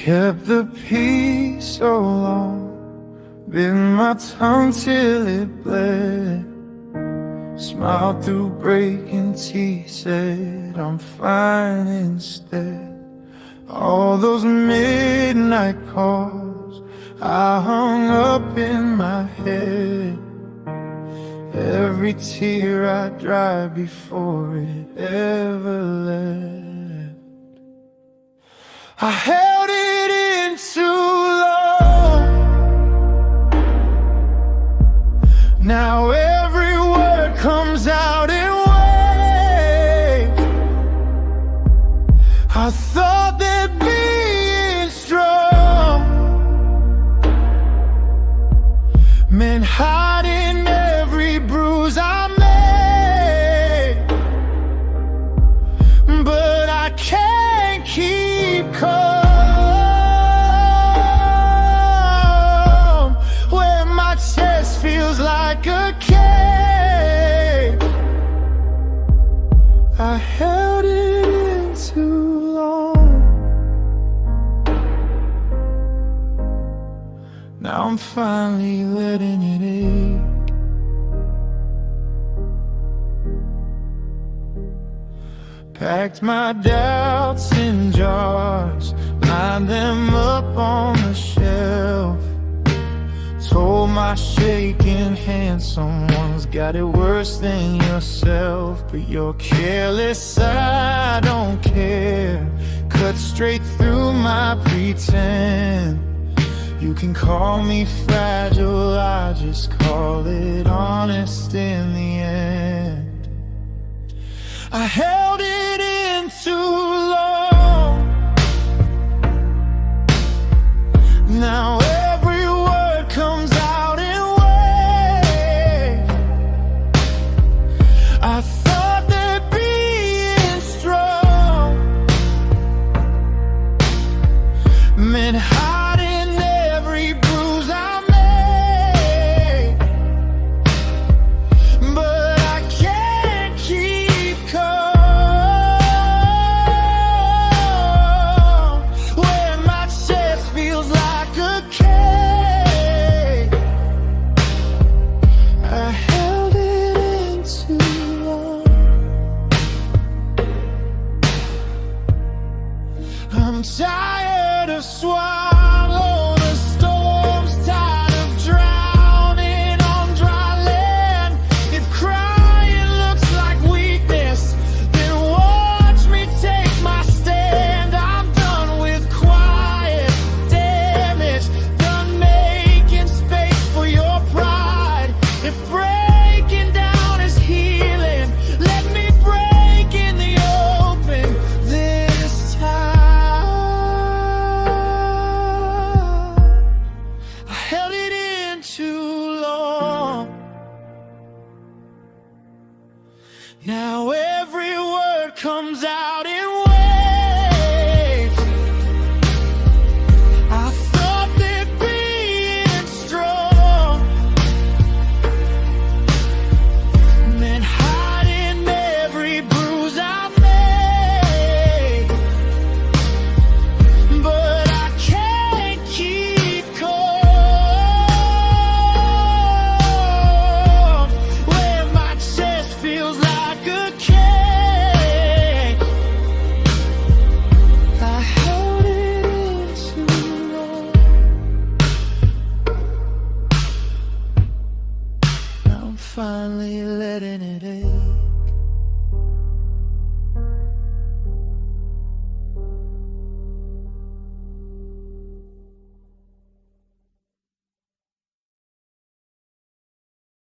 Kept the peace so long, bit my tongue till it bled. Smiled through breaking teeth, said I'm fine instead. All those midnight calls I hung up in my head. Every tear I dried before it ever left. I held it in too long. Now every word comes out in waves. I thought that being strong meant hiding every bruise I made, but I can't keep calm when my chest feels like a cave. I held it in too long. Now I'm finally letting it ache. Packed my doubts in jars, lined them up on the shelf. Told my shaking hand someone's got it worse than yourself. But you're careless, I don't care. Cut straight through my pretend. You can call me fragile, I just call it honest in the end. I held it in too long. Now every word comes out in waves. I thought that being strong meant hiding every bruise I made, but I can't keep calm when my chest feels like a cave. I held it in too long. I'm tired of swallowing the storms, tired of drowning on dry land. If crying looks like weakness, then watch me take my stand. I'm done with quiet damage, done making space for your pride. If breaking down is healing, let me break in the open this time. I held it in too long. Now every word comes out in waves. I thought that being strong meant hiding every bruise I made, but I can't keep calm when my chest feels like a cave. I held it in too long. Now I'm finally letting it ache.